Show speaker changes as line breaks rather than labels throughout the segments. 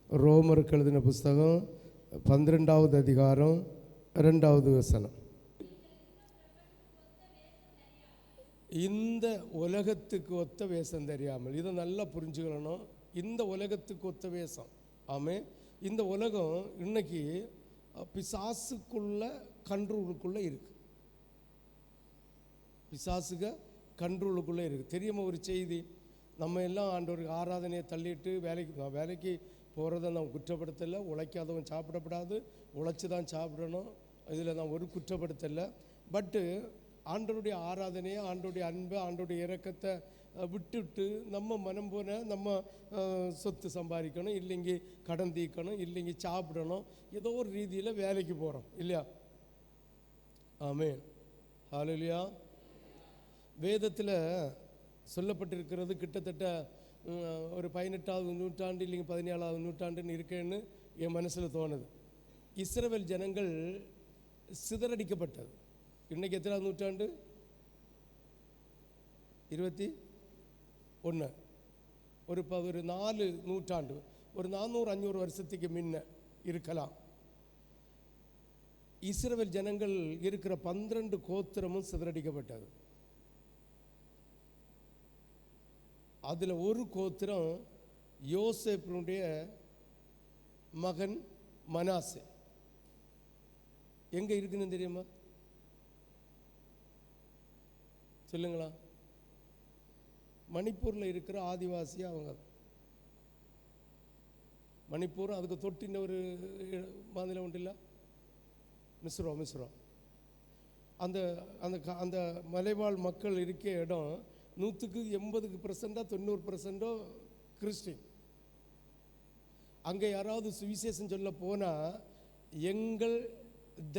ரோமருக்கு எழுதின புஸ்தகம் 12வது அதிகாரம் 2வது வசனம். இந்த உலகத்துக்கு ஒத்த வேஷம் தெரியாமல், இதை நல்லா புரிஞ்சுக்கணும். இந்த உலகத்துக்கு ஒத்த வேஷம். ஆமே, இந்த உலகம் இன்னைக்கு பிசாசுக்குள்ள கண்ட்ரோலுக்குள்ளே இருக்கு. பிசாசுக கண்ட்ரோலுக்குள்ளே இருக்குது. தெரியுமா ஒரு செய்தி? நம்ம எல்லாம் ஆண்டவருக்கு ஆராதனையை தள்ளிட்டு வேலைக்கு போகிறத நம்ம குற்றப்படுத்தலை. உழைக்காதவன் சாப்பிடப்படாது, உழைச்சி தான் சாப்பிடணும். இதில் நான் ஒரு குற்றப்படுத்தலை. பட்டு ஆண்டவருடைய ஆராதனையை, ஆண்டவருடைய அன்பை, ஆண்டவருடைய இரக்கத்தை விட்டுட்டு நம்ம மனம் போன நம்ம சொத்து சம்பாதிக்கணும், இல்லைங்க கடன் தீர்க்கணும், இல்லைங்க சாப்பிடணும், ஏதோ ஒரு ரீதியில் வேலைக்கு போகிறோம் இல்லையா? ஆமென், ஹல்லேலூயா. வேதத்தில் சொல்லப்பட்டிருக்கிறது கிட்டத்தட்ட ஒரு 18வது நூற்றாண்டு இல்லைங்க 17வது நூற்றாண்டுன்னு இருக்கேன்னு என் மனசில் தோணுது. இஸ்ரவேல் ஜனங்கள் சிதறடிக்கப்பட்டது. இன்றைக்கி எத்தனாவது நூற்றாண்டு? 21. ஒரு 4 நூற்றாண்டு, ஒரு 400-500 வருஷத்துக்கு முன்ன இருக்கலாம். இஸ்ரவேல் ஜனங்கள் இருக்கிற 12 கோத்திரமும் சிதறடிக்கப்பட்டது. அதில் ஒரு கோத்திரம் யோசேப்பினுடைய மகன் மனாசே. எங்கே இருக்குன்னு தெரியுமா? சொல்லுங்களா? மணிப்பூரில் இருக்கிற ஆதிவாசி அவங்க. மணிப்பூர் அதுக்கு தொட்டின ஒரு மாநிலம் உண்டு இல்லை, மிஸ்ரோ. அந்த அந்த அந்த மலைவாழ் மக்கள் இருக்க இடம் 180% 90% கிறிஸ்டின். அங்கே யாராவது சுவிசேஷம் சொல்ல போனால், எங்கள்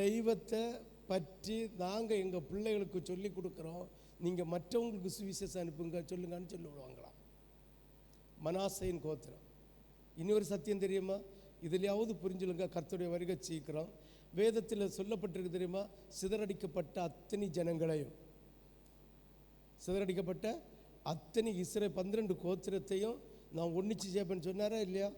தெய்வத்தை பற்றி நாங்கள் எங்கள் பிள்ளைகளுக்கு சொல்லி கொடுக்குறோம், நீங்கள் மற்றவங்களுக்கு சுவிசேஷம் அனுப்புங்க சொல்லுங்கன்னு சொல்லி விடுவாங்களாம். மனாசேயின் கோத்திரம். இன்னொரு சத்தியம் தெரியுமா? இதுலையாவது புரிஞ்சுலுங்க, கர்த்தருடைய வருகை சீக்கிரம். வேதத்தில் சொல்லப்பட்டிருக்கு தெரியுமா? சிதறடிக்கப்பட்ட அத்தனை ஜனங்களையும், சிதறடிக்கப்பட்ட அத்தனை 12 கோத்திரத்தையும் நான் ஒன்னிச்சு சேர்ப்பேன்னு சொன்னாரா இல்லையா?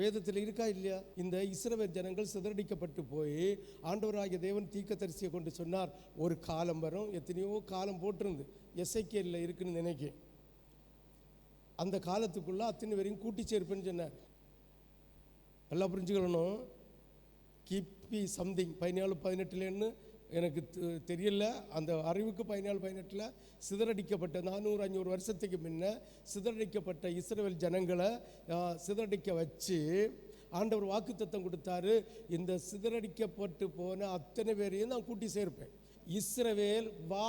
வேதத்தில் இருக்கா இல்லையா? இந்த இஸ்ரவேல் ஜனங்கள் சிதறடிக்கப்பட்டு போய் ஆண்டவராகிய தேவன் தீர்க்கதரிசியை கொண்டு சொன்னார், ஒரு காலம் வரும். எத்தனையோ காலம் போட்டிருந்து எசேக்கியேலில் இருக்குன்னு நினைக்க. அந்த காலத்துக்குள்ள அத்தனை பேரையும் கூட்டி சேர்ப்பேன்னு சொன்னார். நல்லா புரிஞ்சுக்கணும். கிபி சம்திங் 14-18 எனக்கு தெரியல, அந்த அறிவுக்கு 14-18 சிதறடிக்கப்பட்ட 400-500 வருஷத்துக்கு முன்ன சிதறடிக்கப்பட்ட இஸ்ரவேல் ஜனங்களை சிதறடிக்க வச்சு ஆண்டவர் வாக்குத்தத்தம் கொடுத்தாரு, இந்த சிதறடிக்கப்பட்டு போன அத்தனை பேரையும் நான் கூட்டி சேர்ப்பேன். இஸ்ரவேல் வா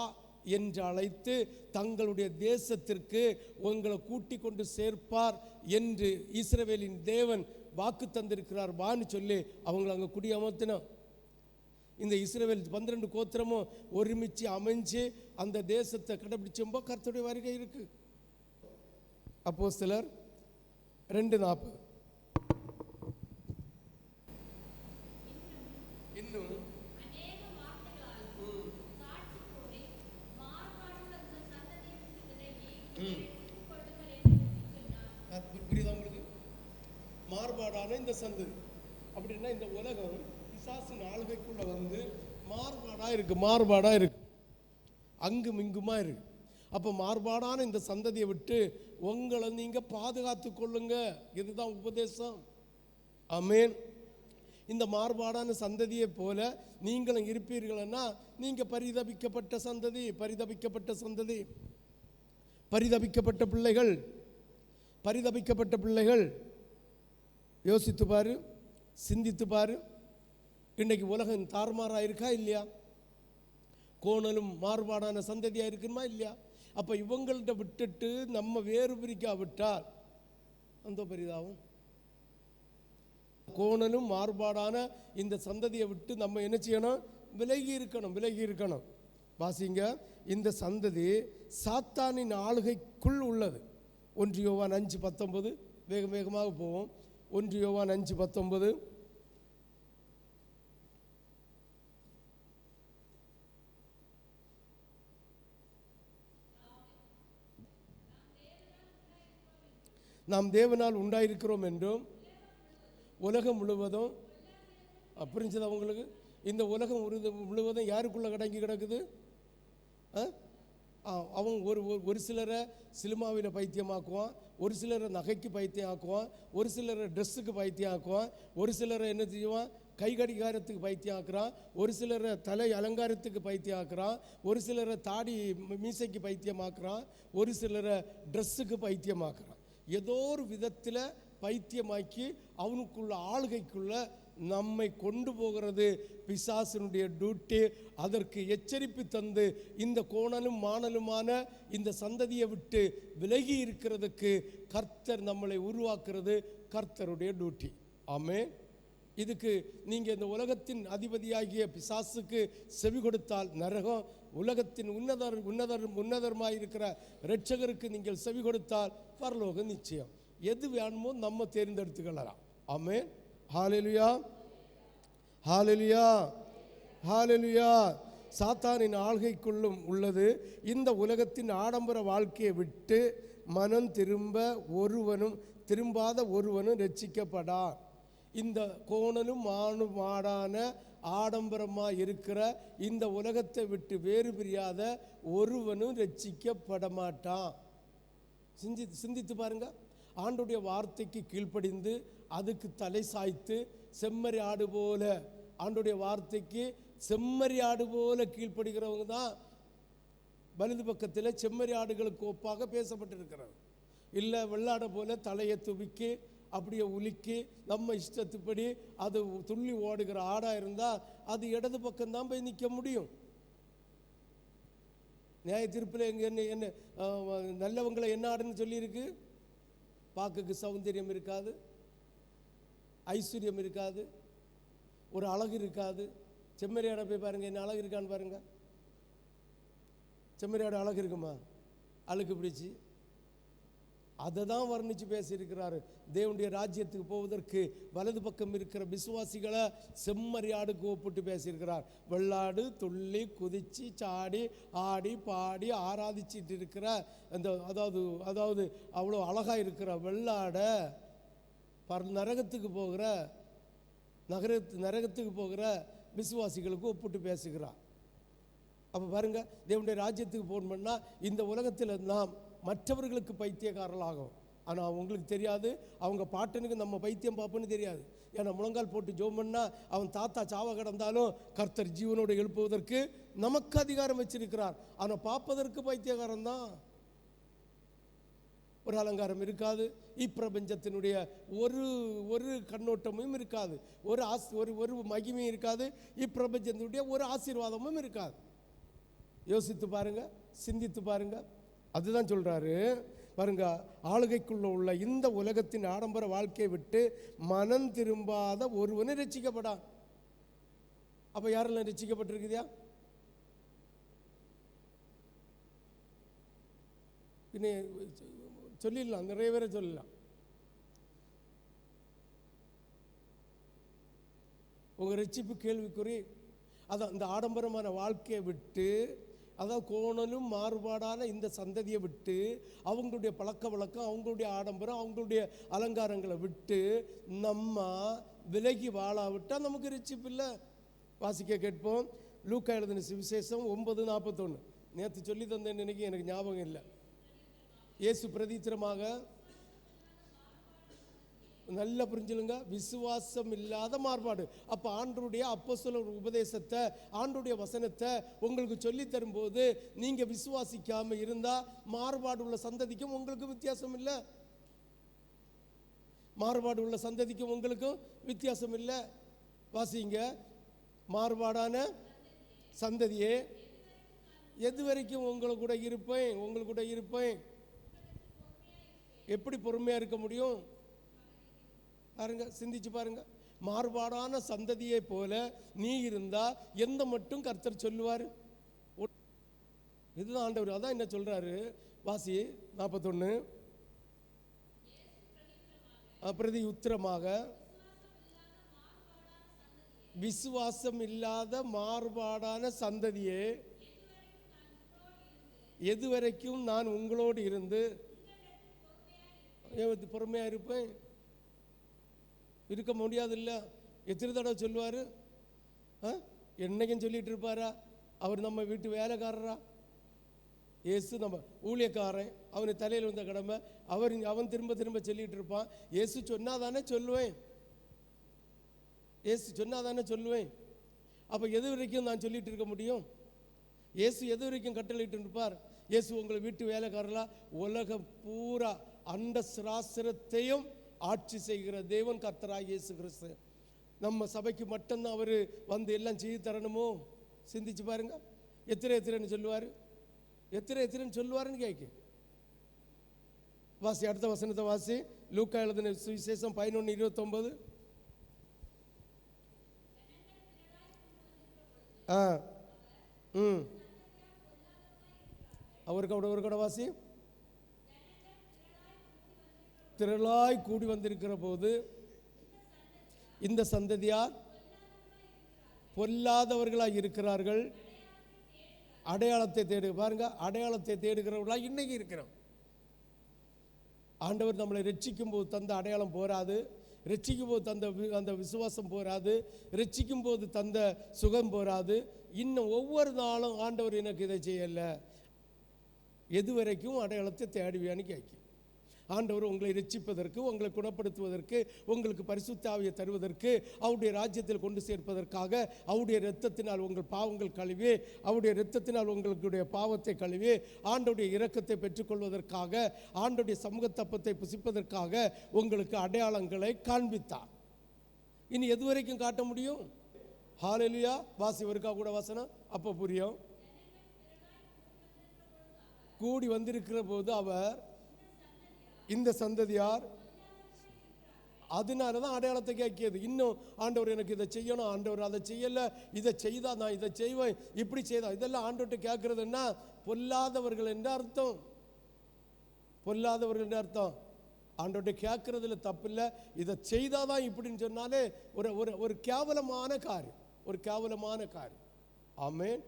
என்று அழைத்து தங்களுடைய தேசத்திற்கு உங்களை கூட்டி கொண்டு சேர்ப்பார் என்று இஸ்ரவேலின் தேவன் வாக்கு தந்திருக்கிறார் வான்னு சொல்லி அவங்களை அங்கே குடியமர்த்தினோம். இந்த இஸ்ரவேல் 12 கோத்திரமும் ஒருமிச்சு அமைஞ்சு அந்த தேசத்தை கடைபிடிச்சப்போ கர்த்தருடைய வருகை இருக்கு. அப்போஸ்தலர் 2:40. இன்னும் புரியுதா உங்களுக்கு? மாறுபாடான இந்த சந்ததி அப்படின்னா இந்த உலகம் பிசாசின் ஆளுகைக்குள்ள வந்து மாறுபாடா இருக்கு, அங்கும் இங்குமா இருக்கு. அப்போ மாறுபாடான இந்த சந்ததியை விட்டு உங்களை நீங்க பாதுகாத்து கொள்ளுங்க. இதுதான் உபதேசம். ஆமென். இந்த மாறுபாடான சந்ததியை போல நீங்களும் இருப்பீர்கள்னா நீங்க பரிதபிக்கப்பட்ட சந்ததி, பரிதபிக்கப்பட்ட பிள்ளைகள். யோசித்து பாரு, சிந்தித்து பாரு. இன்றைக்கு உலகம் தாறுமாறாக இருக்கா இல்லையா? கோணலும் மாறுபாடான சந்ததியாக இருக்குமா இல்லையா? அப்போ இவங்கள்ட்ட விட்டுட்டு நம்ம வேறு பிரிக்காவிட்டால் அந்த பரிதாபம். கோணலும் மாறுபாடான இந்த சந்ததியை விட்டு நம்ம என்ன செய்யணும்? விலகி இருக்கணும். வாசிங்க, இந்த சந்ததி சாத்தானின் ஆளுகைக்குள் உள்ளது. 1 யோவான் 5:19. வேகமாக போவோம். 1 யோவான் 5:19. நாம் தேவனால் உண்டாயிருக்கிறோம் என்றும் உலகம் முழுவதும். புரிஞ்சதா உங்களுக்கு? இந்த உலகம் முழுவதும் யாருக்குள்ள கடங்கி கிடக்குது? அவன் ஒரு சிலரை சினிமாவில் பைத்தியமாக்குவான், ஒரு சிலரை நகைக்கு பைத்தியம் ஆக்குவான், ஒரு சிலரை ட்ரெஸ்ஸுக்கு பைத்தியம் ஆக்குவான், ஒரு சிலரை என்ன செய்வான் கை கடிகாரத்துக்கு பைத்தியம் ஆக்குறான், ஒரு சிலரை தலை அலங்காரத்துக்கு பைத்தியம் ஆக்குறான், ஒரு சிலரை தாடி மீசைக்கு பைத்தியமாக்குறான், ஒரு சிலரை ட்ரெஸ்ஸுக்கு பைத்தியமாக்குறான். ஏதோ ஒரு விதத்தில் பைத்தியமாக்கி அவனுக்குள்ள ஆளுகைக்குள்ள நம்மை கொண்டு போகிறது பிசாசனுடைய டியூட்டி. அதற்கு எச்சரிப்பு தந்து இந்த கோணலும் மாணலுமான இந்த சந்ததியை விட்டு விலகி இருக்கிறதுக்கு கர்த்தர் நம்மளை உருவாக்குறது கர்த்தருடைய டியூட்டி. ஆமென். இதுக்கு நீங்கள் இந்த உலகத்தின் அதிபதியாகிய பிசாசுக்கு செவி கொடுத்தால் நரகம், உலகத்தின் உன்னதருமாயிருக்கிற இரட்சகருக்கு நீங்கள் செவி கொடுத்தால் பரலோகம் நிச்சயம். எது வேணுமோ நம்ம தேர்ந்தெடுத்துக்கலாம். ஆமென். ஹல்லேலூயா, ஹல்லேலூயா, ஹல்லேலூயா. சாத்தானின் ஆள்கைக்குள்ளும் உள்ளது இந்த உலகத்தின் ஆடம்பர வாழ்க்கையை விட்டு மனம் திரும்பாத ஒருவனும் ரட்சிக்கப்படான். இந்த கோணலும் மாடான ஆடம்பரமாக இருக்கிற இந்த உலகத்தை விட்டு வேறு பிரியாத ஒருவனும் ரட்சிக்கப்பட மாட்டான். சிந்தித்து பாருங்க. ஆண்டுடைய வார்த்தைக்கு கீழ்ப்படிந்து அதுக்கு தலை சாய்த்து செம்மறி ஆடு போல, ஆண்டுடைய வார்த்தைக்கு செம்மறி ஆடு போல கீழ்ப்படுகிறவங்க தான் வலது பக்கத்தில் செம்மறி ஆடுகளுக்கு ஒப்பாக பேசப்பட்டிருக்கிறது. இல்லை வெள்ளாடை போல தலையை துவிக்கி அப்படியே உலுக்கி நம்ம இஷ்டத்துப்படி அது துள்ளி ஓடுகிற ஆடாக இருந்தால் அது இடது பக்கம்தான் போய் நிற்க முடியும். நியாய தீர்ப்பில் என்ன நல்லவங்களை என்ன ஆடுன்னு சொல்லியிருக்கு? பார்க்குக்கு சௌந்தரியம் இருக்காது, ஐஸ்வர்யம் இருக்காது, ஒரு அழகு இருக்காது. செம்மறியாடை போய் பாருங்கள், என்ன அழகு இருக்கான்னு பாருங்க. செம்மறியாடு அழகு இருக்குமா? அழுக்கு பிடிச்சி அதை தான் வர்ணித்து பேசியிருக்கிறாரு. தேவனுடைய ராஜ்யத்துக்கு போவதற்கு வலது பக்கம் இருக்கிற விசுவாசிகளை செம்மறியாடுக்கு ஒப்பிட்டு பேசியிருக்கிறார். வெள்ளாடு துள்ளி குதிச்சு சாடி ஆடி பாடி ஆராதிச்சிட்டு இருக்கிற அந்த அதாவது அவ்வளோ அழகாக இருக்கிற வெள்ளாடை நரகத்துக்கு போகிற விசுவாசிகளுக்கு ஒப்பிட்டு பேசுகிறார். அப்போ பாருங்க, தேவனுடைய ராஜ்யத்துக்கு போகணும்னா இந்த உலகத்தில் நாம் மற்றவர்களுக்கு பைத்தியக்காரர்களாகும். ஆனால் உங்களுக்கு தெரியாது, அவங்க பாட்டனுக்கு நம்ம பைத்தியம் பார்ப்போன்னு தெரியாது. ஏன்னா முழங்கால் போட்டு ஜோம் பண்ணால் அவன் தாத்தா சாவ கிடந்தாலும் கர்த்தர் ஜீவனோடு எழுப்புவதற்கு நமக்கு அதிகாரம் வச்சிருக்கிறார். ஆனால் பார்ப்பதற்கு பைத்தியக்காரன் தான். ஒரு அலங்காரம் இருக்காது, இப்பிரபஞ்சத்தினுடைய ஒரு கண்ணோட்டமும் இருக்காது, ஒரு மகிமையும் இருக்காது, இப்பிரபஞ்சத்தினுடைய ஒரு ஆசீர்வாதமும் இருக்காது. யோசித்து பாருங்க, சிந்தித்து பாருங்க. அதுதான் சொல்றாரு பாருங்க, ஆளுகைக்குள்ள உள்ள இந்த உலகத்தின் ஆடம்பர வாழ்க்கையை விட்டு மனம் திரும்பாத ஒருவனை ரட்சிக்கப்படான். அப்ப யாரெல்லாம் ரட்சிக்கப்பட்டிருக்குதியா? சொல்லிடலாம், நிறைய பேரை சொல்லலாம். உங்க ரட்சிப்பு கேள்விக்குறி. அதான் இந்த ஆடம்பரமான வாழ்க்கையை விட்டு, அதாவது கோணலும் மாறுபாடான இந்த சந்ததியை விட்டு, அவங்களுடைய பழக்க வழக்கம், அவங்களுடைய ஆடம்பரம், அவங்களுடைய அலங்காரங்களை விட்டு நம்ம விலகி வாழாவிட்டால் நமக்கு ரட்சிப்பு இல்லை. வாசிக்க கேட்போம். லூக்கா எழுதின சுவிசேஷம் 9:41. நேற்று சொல்லி தந்தேன் நினைக்க எனக்கு ஞாபகம் இல்லை. இயேசு பிரதித்திரமாக, நல்லா புரிஞ்சுலுங்க, விசுவாசம் இல்லாத மாறுபாடு. அப்போ ஆண்டருடைய அப்போஸ்தலர் உபதேசத்தை, ஆண்டருடைய வசனத்தை உங்களுக்கு சொல்லி தரும்போது நீங்கள் விசுவாசிக்காமல் இருந்தால் மாறுபாடு உள்ள சந்ததிக்கும் உங்களுக்கு வித்தியாசம் இல்லை. மாறுபாடு உள்ள சந்ததிக்கும் உங்களுக்கும் வித்தியாசம் இல்லை. வாசிங்க. மாறுபாடான சந்ததியே, எது வரைக்கும் உங்களுக்கு கூட இருப்பேன். எப்படி பொறுமையாக இருக்க முடியும் பாருங்க, சிந்திச்சு பாருங்க. மாறுபாடான சந்ததியை போல நீ இருந்தா எந்த மட்டும் கர்த்தர் சொல்லுவார்? இதுதான் ஆண்டவர். அதான் என்ன சொல்றாரு, வாசி 41. பிரதி உத்திரமாக, விசுவாசம் இல்லாத மாறுபாடான சந்ததியே, எதுவரைக்கும் நான் உங்களோடு இருந்து பொறுமையாக இருப்பேன்? இருக்க முடியாதுல்ல. எத்தனை தடவை சொல்லுவார்? என்னைக்கும் சொல்லிட்டு இருப்பாரா? அவர் நம்ம வீட்டு வேலைக்காரரா? இயேசு நம்ம ஊழியக்காரன், அவனுக்கு தலையில் வந்த கடமை. அவன் திரும்ப திரும்ப சொல்லிட்டு இருப்பான். இயேசு சொன்னாதானே சொல்லுவேன், இயேசு சொன்னாதானே சொல்லுவேன். அப்போ எது வரைக்கும் நான் சொல்லிட்டு இருக்க முடியும்? இயேசு எது வரைக்கும் கட்டளையிட்டு இருப்பார்? இயேசு உங்களை வீட்டு வேலைக்காரலா? உலகம் பூரா அண்ட சிராசிரத்தையும் ஆட்சி செய்கிற தேவன் கர்த்தராகிய இயேசு கிறிஸ்து. நம்ம சபைக்கு மட்டும்தான் அவர் வந்து எல்லாம் செய்து தரணுமோ? சிந்திச்சு பாருங்க. எத்தனைன்னு சொல்லுவார், எத்தனைன்னு சொல்லுவாருன்னு கேட்க. வாசி, அடுத்த வசனத்தை வாசி. லூக்கா எழுதின சுவிசேஷம் 11:29. அவருக்கு ஒரு கூட வாசி. திரளாய் கூடி வந்திருக்கிற போது இந்த சந்ததியார் பொல்லாதவர்களாய் இருக்கிறார்கள், அடையாளத்தை தேடு. பாருங்க, அடையாளத்தை தேடுகிறவர்களாக இன்னைக்கு இருக்கிறோம். ஆண்டவர் நம்மளை ரட்சிக்கும் போது தந்த அடையாளம் போராது, ரட்சிக்கும் போது தந்த அந்த விசுவாசம் போராது, ரட்சிக்கும் போது தந்த சுகம் போராது. இன்னும் ஒவ்வொரு நாளும் ஆண்டவர் எனக்கு இதை செய்யலை, எது வரைக்கும் அடையாளத்தை தேடுவியான்னு கேட்கும். ஆண்டவர் உங்களை ரட்சிப்பதற்கு, உங்களை குணப்படுத்துவதற்கு, உங்களுக்கு பரிசுத்த ஆவியை தருவதற்கு, அவருடைய ராஜ்யத்தில் கொண்டு சேர்ப்பதற்காக, அவருடைய இரத்தத்தினால் உங்கள் பாவங்கள் கழுவி, அவருடைய இரத்தத்தினால் உங்களுடைய பாவத்தை கழுவி, ஆண்டவருடைய இரக்கத்தை பெற்றுக்கொள்வதற்காக, ஆண்டவருடைய சமூகத்தப்பத்தை புசிப்பதற்காக உங்களுக்கு அடையாளங்களை காண்பித்தார். இனி எது வரைக்கும் காட்ட முடியும்? ஹல்லேலூயா. வாசி வருக்கா கூட வசனம், அப்போ புரியும். கூடி வந்திருக்கிற போது அவர், இந்த சந்ததியார், அதனால தான் அடையாளத்தை கேட்கியது. இன்னும் ஆண்டவர் எனக்கு இதை செய்யணும், ஆண்டவர் அதை செய்யலை, இதை செய்தா நான் இதை செய்வேன், இப்படி செய்தா, இதெல்லாம் ஆண்டவர்கிட்ட கேட்கறதுன்னா பொல்லாதவர்கள் என்ற அர்த்தம். பொல்லாதவர்கள் என்ற அர்த்தம். ஆண்டவர்கிட்ட கேட்கறதுல தப்பு இல்லை. இதை செய்தாதான் இப்படின்னு சொன்னாலே ஒரு ஒரு ஒரு கேவலமான காரியம், ஒரு கேவலமான காரியம். ஆமேன்,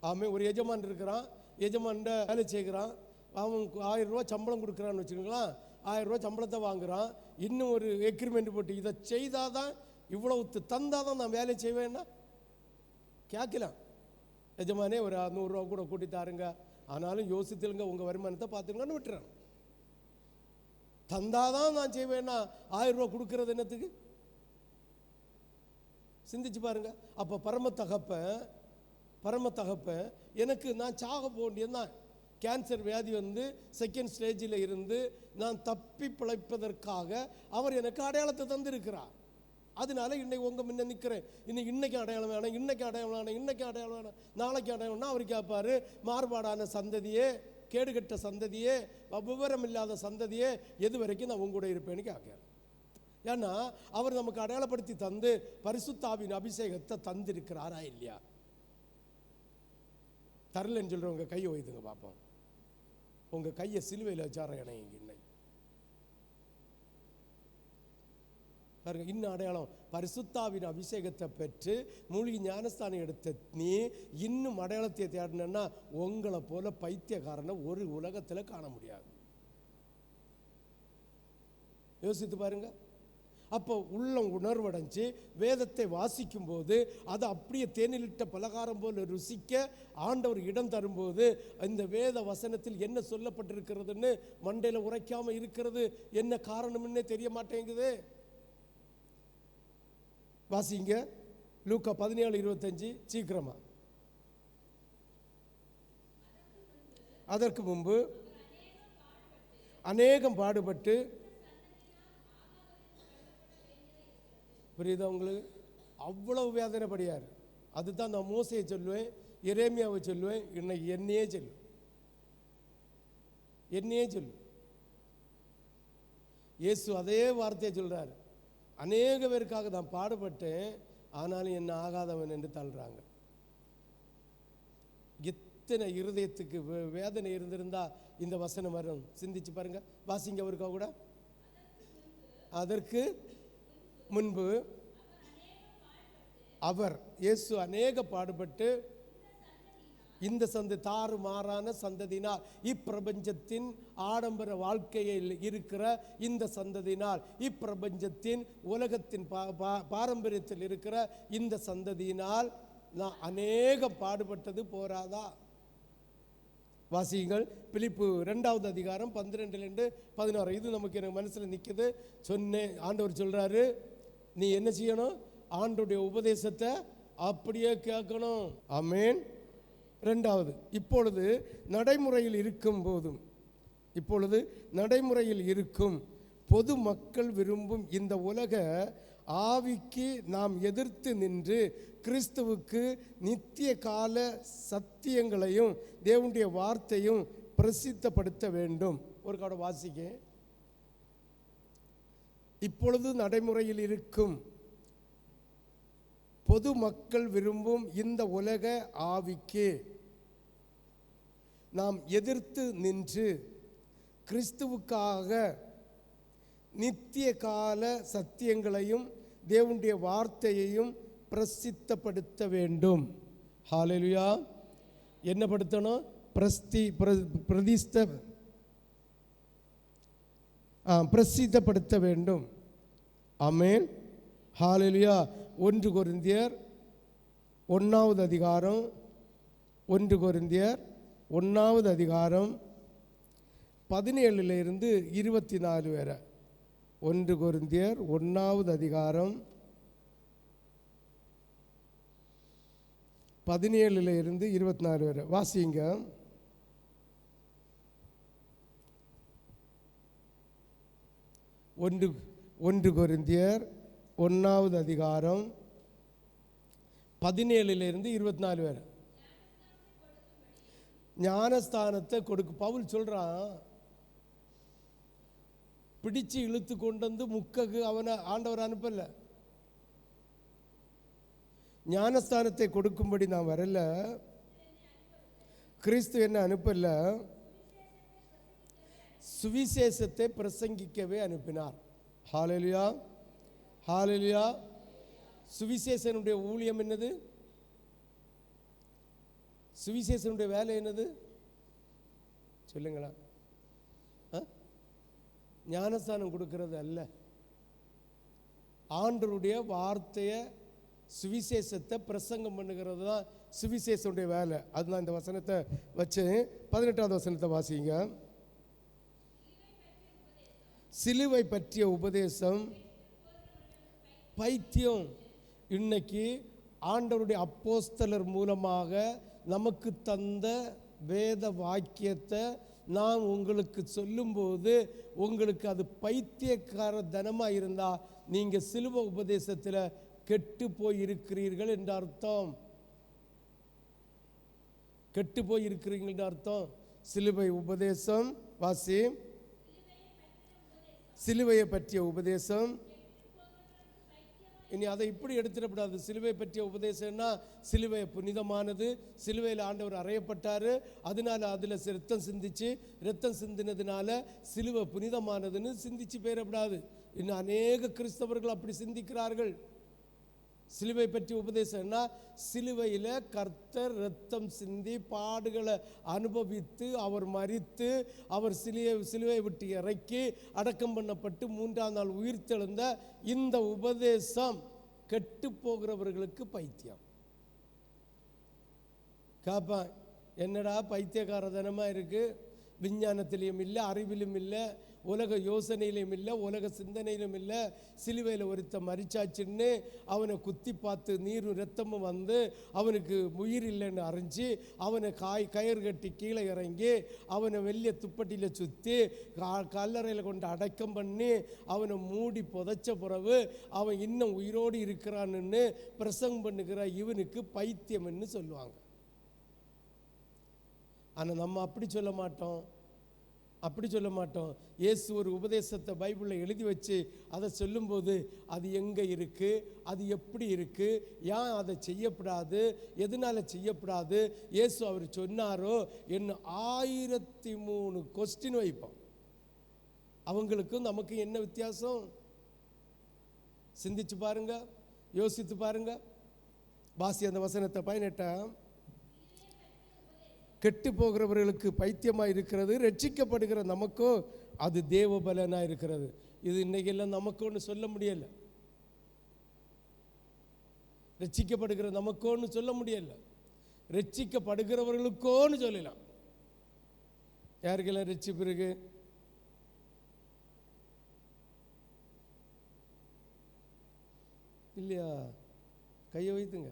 ஆமேன். ஒரு எஜமான் இருக்கிறான், எஜமான் வேலை செய்கிறான், அவன் 1000 ரூபா சம்பளம் கொடுக்குறான்னு வச்சுக்கோங்களேன். 1000 ரூபா சம்பளத்தை வாங்குறான். இன்னும் ஒரு எக்ரிமெண்ட் போட்டு இதை செய்தாதான், இவ்வளவு தந்தாதான் நான் வேலை செய்வேன்னா கேட்கலாம். எஜமானே ஒரு 100 ரூபா கூட கூட்டி தாருங்க, ஆனாலும் யோசித்துலுங்க, உங்கள் வருமானத்தை பார்த்துங்கன்னு விட்டுறான். தந்தாதான் நான் செய்வேன்னா 1000 ரூபா கொடுக்கறது என்னத்துக்கு? சிந்திச்சு பாருங்க. அப்போ பரம தகப்பன் எனக்கு, நான் சாக போண்டியதான், கேன்சர் வியாதி வந்து செகண்ட் ஸ்டேஜில் இருந்து நான் தப்பி பிழைப்பதற்காக அவர் எனக்கு அடையாளத்தை தந்திருக்கிறார். அதனால இன்னைக்கு உங்கள் முன்ன நிற்கிறேன். இன்னைக்கு அடையாளம் வேணும், இன்னைக்கு அடையாளம் வேணும், இன்னைக்கு அடையாளம் வேணும், நாளைக்கு அடையாளம்னா அவர் கேட்பார், மாறுபாடான சந்ததியே, கேடுகட்ட சந்ததியே, விவரம் இல்லாத சந்ததியே, எது வரைக்கும் நான் உங்கூட இருப்பேன்னு கேட்கிறேன். ஏன்னா அவர் நமக்கு அடையாளப்படுத்தி தந்து பரிசுத்தாவின் அபிஷேகத்தை தந்திருக்கிறாரா இல்லையா? தரலன்னு சொல்கிறவங்க கையை வைத்துங்க பார்ப்போம். உங்கள் கையை சிலுவையில் வச்சார இணைங்க. இன்னைக்கு பாருங்க, இன்னும் அடையாளம். பரிசுத்தாவின் அபிஷேகத்தை பெற்று மூழ்கி ஞானஸ்தானம் எடுத்த நீ இன்னும் அடையாளத்தை தேடினா உங்களை போல பைத்தியக்காரனை ஒரு உலகத்தில் காண முடியாது. யோசித்து பாருங்க. அப்போ உள்ளம் உணர்வடைஞ்சு வேதத்தை வாசிக்கும் போது அதை அப்படியே தேனிலிட்ட பலகாரம் போல ருசிக்க ஆண்டவர் இடம் தரும்போது, இந்த வேத வசனத்தில் என்ன சொல்லப்பட்டிருக்கிறதுன்னு மண்டையில் உரைக்காம இருக்கிறது என்ன காரணம்னே தெரிய மாட்டேங்குது. வாசிங்க லூக்கா 17:25 சீக்கிரமா. அதற்கு முன்பு அநேகம் பாடுபட்டு, புரியுதா உங்களுக்கு? அவ்வளவு வேதனைப்படியார். அதுதான் நான் மோசையை சொல்லுவேன், எரேமியாவை சொல்லுவேன், இன்னைக்கு என்னையே சொல்லு. இயேசு அதே வார்த்தையை சொல்றாரு. அநேக பேருக்காக நான் பாடுபட்டேன், ஆனாலும் என்ன ஆகாதவன் என்று தள்ளுறாங்க. எத்தனை இருதயத்துக்கு வேதனை இருந்திருந்தா இந்த வசனம் வரும். சிந்திச்சு பாருங்க. வாசிங்க அவருக்கா கூட. அதற்கு முன்பு அவர், இயேசு அநேக பாடுபட்டு இந்த தாறுமாறான சந்ததியினால், இப்பிரபஞ்சத்தின் ஆடம்பர வாழ்க்கையில் இருக்கிற இந்த சந்ததியினால், இப்பிரபஞ்சத்தின் உலகத்தின் பாரம்பரியத்தில் இருக்கிற இந்த சந்ததியினால் நான் அநேக பாடுபட்டது போராதா? வாசியுங்கள் பிலிப்பு 2வது அதிகாரம் 12-16. இது நமக்கு எனக்கு மனசில் நிற்குது. சொன்னேன், ஆண்டவர் சொல்றாரு, நீ என்ன செய்யணும்? ஆண்டவருடைய உபதேசத்தை அப்படியே கேட்கணும். ஆமென். 2வது, இப்பொழுது நடைமுறையில் இருக்கும் பொது மக்கள் விரும்பும் இந்த உலக ஆவிக்கு நாம் எதிர்த்து நின்று கிறிஸ்துவுக்கு நித்திய கால சத்தியங்களையும் தேவனுடைய வார்த்தையும் பிரசித்தப்படுத்த வேண்டும். ஒரு காட வாசிக்க. இப்பொழுது நடைமுறையில் இருக்கும் பொது மக்கள் விரும்பும் இந்த உலக ஆவிக்கு நாம் எதிர்த்து நின்று கிறிஸ்துவுக்காக நித்திய கால சத்தியங்களையும் தேவனுடைய வார்த்தையையும் பிரசித்தப்படுத்த வேண்டும். ஹல்லேலூயா. என்ன படுத்தணும்? பிரசித்தப்படுத்த வேண்டும். ஆமென். ஹல்லேலூயா. 1 கொரிந்தியர் 1வது அதிகாரம் 1 கொரிந்தியர் 1வது அதிகாரம் 17 24 வரை. 1 கொரிந்தியர் 1வது அதிகாரம் 17 24 வரை வாசிங்க. 1 கொரிந்தியர் 1வது அதிகாரம் 17 24 வரை. ஞானஸ்தானத்தை கொடுக்கு. பவுல் சொல்றான், பிடிச்சு இழுத்து கொண்டு வந்து முக்ககு அவனை ஆண்டவர் அனுப்பல. ஞானஸ்தானத்தை கொடுக்கும்படி நான் வரல, கிறிஸ்து என்ன அனுப்பல, சுவிசேஷத்தை பிரசங்கிக்கவே அனுப்பினார். ஹல்லேலூயா. ஹல்லேலூயா. சுவிசேஷனுடைய ஊழியம் என்னது? சுவிசேஷனுடைய வேலை என்னது சொல்லுங்களா? ஞானஸ்தானம் கொடுக்கிறது அல்ல, ஆண்டவருடைய வார்த்தையை சுவிசேஷத்தை பிரசங்கம் பண்ணுகிறது தான் சுவிசேஷனுடைய வேலை. அதுதான் இந்த வசனத்தை வச்சு 18வது வசனத்தை வாசிங்க. சிலுவை பற்றிய உபதேசம் பைத்தியம். இன்னைக்கு ஆண்டவருடைய அப்போஸ்தலர் மூலமாக நமக்கு தந்த வேத வாக்கியத்தை நான் உங்களுக்கு சொல்லும்போது உங்களுக்கு அது பைத்தியக்கார தனமாக இருந்தால் நீங்கள் சிலுவை உபதேசத்தில் கெட்டு போய் இருக்கிறீர்கள் என்ற அர்த்தம். கெட்டு போய் இருக்கிறீர்கள் என்ற அர்த்தம். சிலுவை உபதேசம் வாசி. சிலுவையை பற்றிய உபதேசம். இனி அதை இப்படி எடுத்துடக்கூடாது. சிலுவை பற்றிய உபதேசம்னா சிலுவை புனிதமானது, சிலுவையில் ஆண்டவர் அறையப்பட்டார், அதனால அதில் ரத்தம் சிந்திச்சு, ரத்தம் சிந்தினதுனால சிலுவை புனிதமானதுன்னு சிந்திச்சு போயிடக்கூடாது. இன்னும் அநேக கிறிஸ்தவர்கள் அப்படி சிந்திக்கிறார்கள். சிலுவை பற்றி உபதேசம்னா சிலுவையில் கர்த்தர் ரத்தம் சிந்தி பாடுகளை அனுபவித்து அவர் மரித்து அவர் சிலுவை விட்டு இறக்கி அடக்கம் பண்ணப்பட்டு 3ஆம் நாள் உயிர்த்தெழுந்த இந்த உபதேசம் கெட்டு போகிறவர்களுக்கு பைத்தியம். காப்பா, என்னடா பைத்தியக்காரதனமாக இருக்குது, விஞ்ஞானத்திலையும் இல்லை, அறிவிலும் இல்லை, உலக யோசனையிலும் இல்லை, உலக சிந்தனையிலும் இல்லை. சிலுவையில் ஒருத்த மரிச்சாச்சுன்னு அவனை குத்தி பார்த்து நீரும் ரத்தமும் வந்து அவனுக்கு உயிர் இல்லைன்னு அறிஞ்சு அவனை கயிறு கட்டி கீழே இறங்கி அவனை வெள்ளிய துப்பட்டியில் சுற்றி கல்லறையில் கொண்டு அடக்கம் பண்ணி அவனை மூடி புதைச்ச பிறகு அவன் இன்னும் உயிரோடு இருக்கிறான்னு பிரசங்கம் பண்ணுகிற இவனுக்கு பைத்தியம்னு சொல்லுவாங்க. ஆனால் நம்ம அப்படி சொல்ல மாட்டோம். இயேசு ஒரு உபதேசத்தை பைபிளில் எழுதி வச்சு அதை சொல்லும்போது அது எங்கே இருக்குது, அது எப்படி இருக்குது, ஏன் அதை செய்யப்படாது, எதனால் செய்யப்படாது, இயேசு அவர் சொன்னாரோ என்ன 1003 கொஸ்டின் வைப்போம். அவங்களுக்கும் நமக்கு என்ன வித்தியாசம்? சிந்திச்சு பாருங்க, யோசித்து பாருங்க. வாசி அந்த வசனத்தை 18. கெட்டு போகிறவர்களுக்கு பைத்தியமாக இருக்கிறது, ரட்சிக்கப்படுகிற நமக்கோ அது தேவ பலனாக இருக்கிறது. இது இன்னைக்கெல்லாம் நமக்கோன்னு சொல்ல முடியலை, ரட்சிக்கப்படுகிற நமக்கோன்னு சொல்ல முடியலை, ரட்சிக்கப்படுகிறவர்களுக்கோன்னு சொல்லலாம். யாருக்கெல்லாம் ரட்சிப்பு இருக்கு? இல்லையா? கையை வைத்துங்க.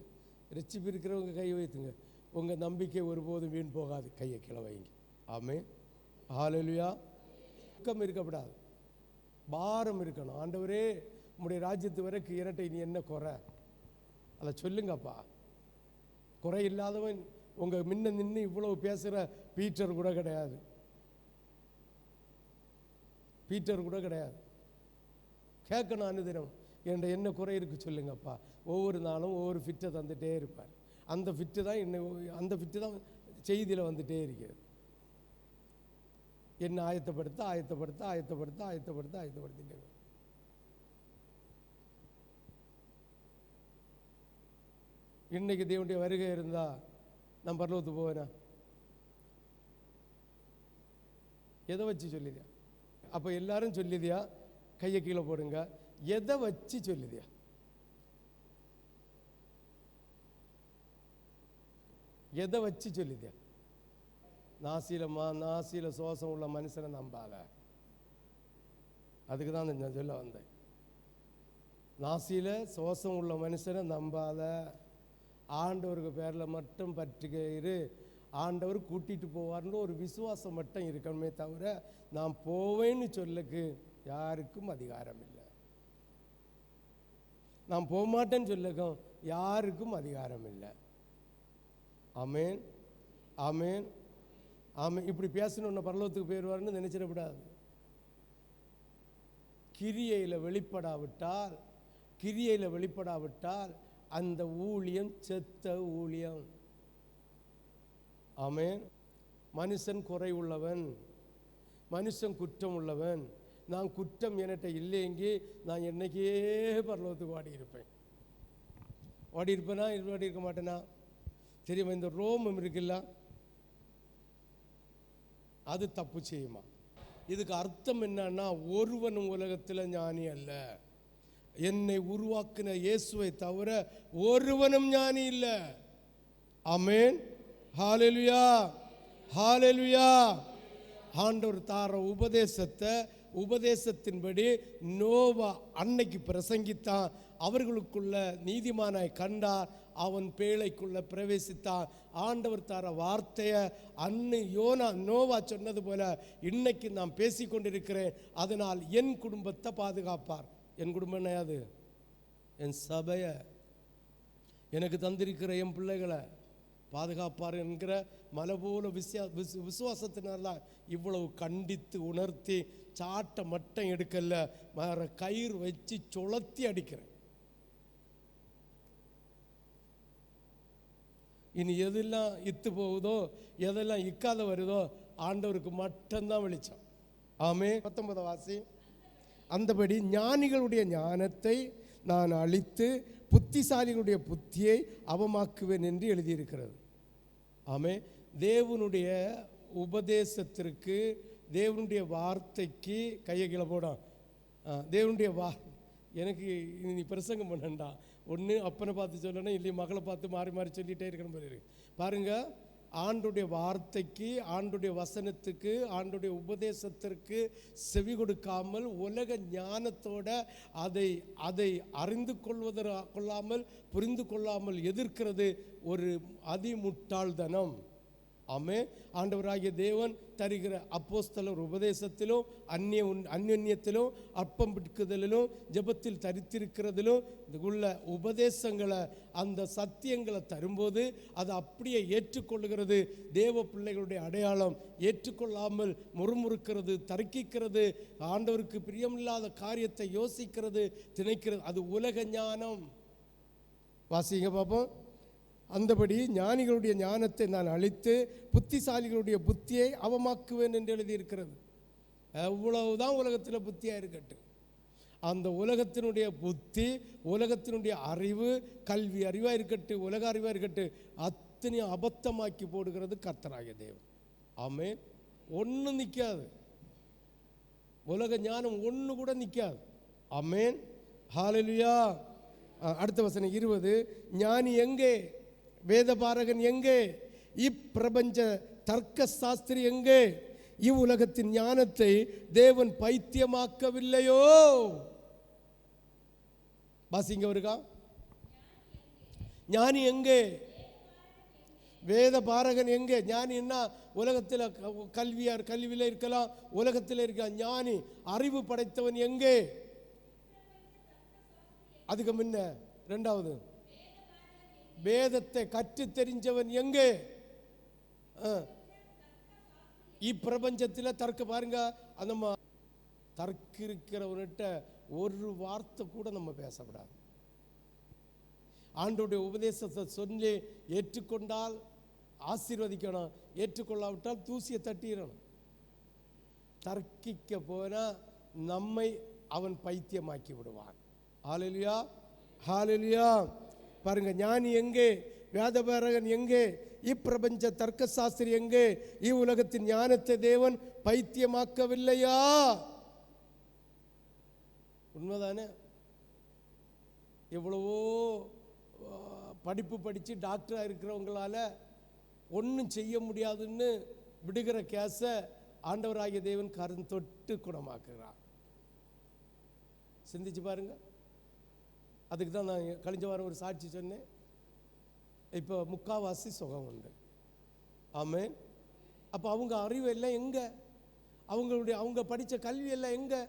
ரட்சிப்பு இருக்கிறவங்க கையை வைத்துங்க. உங்கள் நம்பிக்கை ஒருபோதும் வீண் போகாது. கையை கீழே வைங்க. ஆமென். ஹல்லேலூயா. துக்கம் இருக்கப்படாது, பாரம் இருக்கணும். ஆண்டவரே, உம்முடைய ராஜ்யத்து வரைக்கும் இரட்டை நீ என்ன குறை, அதை சொல்லுங்கப்பா. குறை இல்லாதவன் உங்கள் முன்ன நின்று இவ்வளவு பேசுகிற பீட்டர் கூட கிடையாது. பீட்டர் கூட கிடையாது. கேட்கணும் அனுதினம், என்கிட்ட என்ன குறை இருக்குது சொல்லுங்கப்பா. ஒவ்வொரு நாளும் ஒவ்வொரு ஃபிட்டை தந்துகிட்டே இருப்பார். அந்த ஃபிட்டு தான் அந்த ஃபிட்டு தான் செய்தியில் வந்துகிட்டே இருக்கிறது. என்ன ஆயத்தப்படுத்த ஆயத்தப்படுத்த ஆயத்தப்படுத்த ஆயத்தப்படுத்த ஆயத்தப்படுத்திட்டே. இன்னைக்கு தேவனுடைய வருகை இருந்தால் நான் பரலோகத்துக்கு போவேனா? எதை வச்சு சொல்லிதியா? அப்போ எல்லாரும் சொல்லிதியா? கையை கீழே போடுங்க. எதை வச்சு சொல்லுதியா? எதை வச்சு சொல்லுதியா? நாசியில் சுவாசம் உள்ள மனுஷனை நம்பாத. அதுக்கு தான் நான் சொல்ல வந்தேன். நாசியில் சுவாசம் உள்ள மனுஷனை நம்பாத. ஆண்டவருக்கு பேரில் மட்டும் பற்றுகையிரு. ஆண்டவர் கூட்டிகிட்டு போவார்னு ஒரு விசுவாசம் மட்டும் இருக்கணுமே தவிர, நான் போவேன்னு சொல்லுக்கு யாருக்கும் அதிகாரம் இல்லை. நான் போக மாட்டேன்னு சொல்லுக்கும் யாருக்கும் அதிகாரம் இல்லை. ஆமென், ஆமென், ஆமென். இப்படி பேசணுன்னு பரலோகத்துக்கு போயிடுவார்னு நினைச்சிடக்கூடாது. கிரியையில் வெளிப்படாவிட்டால் அந்த ஊழியம் செத்த ஊழியம். ஆமென். மனுஷன் குறை உள்ளவன், மனுஷன் குற்றம் உள்ளவன். நான் குற்றம் என்கிட்ட இல்லைங்கி நான் என்னைக்கே பரலோகத்துக்கு ஓடி இருப்பேனா? ஓடி இருக்க மாட்டேனா? தெரியுமா? இந்த ரோமம் இருக்குல்ல, அது தப்பு செய்யுமா? இதுக்கு அர்த்தம் என்னன்னா, ஒருவனும் உலகத்தில் ஞானி அல்ல, என்னை உருவாக்கின இயேசுவை தவிர ஒருவனும் ஞானி இல்லை. ஆமென், ஹல்லேலூயா, ஹல்லேலூயா. ஆண்டவர் தார உபதேசத்தின்படி நோவா அன்னைக்கு பிரசங்கித்தான். அவர்களுக்குள்ள நீதிமானாய் கண்டார். அவன் பேழைக்குள்ள பிரவேசித்தான். ஆண்டவர் தார வார்த்தையை நோவா சொன்னது போல இன்னைக்கு நான் பேசிக்கொண்டிருக்கிறேன். அதனால் என் குடும்பத்தை பாதுகாப்பார். என் குடும்பம் என்னையாது? என் சபையை, எனக்கு தந்திருக்கிற என் பிள்ளைகளை பாதுகாப்பார் என்கிற மலை போல விசுவாசத்தினால்தான் இவ்வளவு கண்டித்து உணர்த்தி சாட்டை மட்டும் எடுக்கல, வேற கயிறு வச்சு சுழத்தி அடிக்கிறேன். இனி எதெல்லாம் இத்து போகுதோ, எதெல்லாம் இக்காத வருதோ, ஆண்டவருக்கு மட்டும்தான் வெளிச்சம். ஆமே. 19 வாசி. அந்தபடி ஞானிகளுடைய ஞானத்தை நான் அழித்து புத்திசாலிகளுடைய புத்தியை அவமாக்குவேன் என்று எழுதியிருக்கிறது. ஆமே. தேவனுடைய உபதேசத்திற்கு, தேவனுடைய வார்த்தைக்கு கையை கீழே போடும். தேவனுடைய எனக்கு நீ பிரசங்கம் பண்ணண்டா. ஒன்று அப்பனை பார்த்து சொல்லணும், இல்லையே மகளை பார்த்து மாறி மாறி சொல்லிகிட்டே இருக்கணும் போது. பாருங்கள், ஆண்டுடைய வார்த்தைக்கு, ஆண்டுடைய வசனத்துக்கு, ஆண்டுடைய உபதேசத்திற்கு செவி கொடுக்காமல் உலக ஞானத்தோட அதை அறிந்து கொள்ளாமல் புரிந்து கொள்ளாமல் எதிர்க்கிறது ஒரு அதிமுட்டாள்தனம். ஆமே. ஆண்டவராகிய தேவன் தருகிற அப்போஸ்தலர் உபதேசத்திலும் அந்நியத்திலும் அப்பம் பிடிக்குதலிலும் ஜெபத்தில் தரித்திருக்கிறதிலும் உள்ள உபதேசங்களை, அந்த சத்தியங்களை தரும்போது அதை அப்படியே ஏற்றுக்கொள்ளுகிறது தேவ பிள்ளைகளுடைய அடையாளம். ஏற்றுக்கொள்ளாமல் முறுமுறுக்கிறது, தர்க்கிக்கிறது, ஆண்டவருக்கு பிரியமில்லாத காரியத்தை யோசிக்கிறது, திணைக்கிறது, அது உலக ஞானம். வாசிங்க பார்ப்போம். அந்தபடி ஞானிகளுடைய ஞானத்தை நான் அழித்து புத்திசாலிகளுடைய புத்தியை அவமாக்குவேன் என்று எழுதியிருக்கிறது. எவ்வளவுதான் உலகத்தில் புத்தியாக இருக்கட்டும், அந்த உலகத்தினுடைய புத்தி, உலகத்தினுடைய அறிவு, கல்வி அறிவாக இருக்கட்டும், உலக அறிவாக இருக்கட்டும், அத்தனையும் அபத்தமாக்கி போடுகிறது கர்த்தராகிய தேவன். ஆமென். ஒன்றும் நிற்காது, உலக ஞானம் ஒன்று கூட நிற்காது. ஆமென். ஹல்லேலூயா. அடுத்த வசனம் 20. ஞானி எங்கே? வேதபாரகன் எங்கே? இப்பிரபஞ்ச தர்க்க சாஸ்திரி எங்கே? இவ்வுலகத்தின் ஞானத்தை தேவன் பைத்தியமாக்கவில்லையோ? வாசிங்க வருகா. ஞானி எங்கே? வேத பாரகன் எங்கே? ஞானின்னா உலகத்தில் கல்வியில் இருக்கலாம், உலகத்தில் இருக்க ஞானி அறிவு படைத்தவன் எங்கே? அதுக்கு முன்ன ரெண்டாவது, வேதத்தை கற்று தெரிஞ்சவன் எங்கே? இப்பிரபஞ்சத்தில் தர்க்க பாருங்க, அந்த தர்க்க இருக்கிறவன்கிட்ட ஒரு வார்த்தை கூட நம்ம பேசக்கூடாது. ஆண்டவருடைய உபதேசத்தை சொல்லி ஏற்றுக்கொண்டால் ஆசீர்வதிக்கணும், ஏற்றுக்கொள்ளாவிட்டால் தூசியை தட்டிடணும். தர்க்கிக்க போனால் நம்மை அவன் பைத்தியமாக்கி விடுவான். ஹல்லேலூயா, ஹல்லேலூயா. பாருங்க, ஞானி எங்கே? வேதபாரகன் எங்கே? இப்பிரபஞ்ச தர்க்க சாஸ்திரி எங்கே? இவ்வுலகத்தின் ஞானத்தை தேவன் பைத்தியமாக்கவில்லையா? உண்மைதானே? எவ்வளவோ படிப்பு படித்து டாக்டராக இருக்கிறவங்களால ஒன்றும் செய்ய முடியாதுன்னு விடுகிற கேஸை ஆண்டவராகிய தேவன் கரம் தொட்டு குணமாக்குகிறார். சிந்திச்சு பாருங்க. அதுக்கு தான் நான் கழிஞ்ச வாரம் ஒரு சாட்சி சொன்னேன். இப்போ முக்காவாசி சுகம் உண்டு. ஆமென். அப்போ அவங்க அறிவு எல்லாம் எங்கே? அவங்க படித்த கல்வி எல்லாம் எங்கே?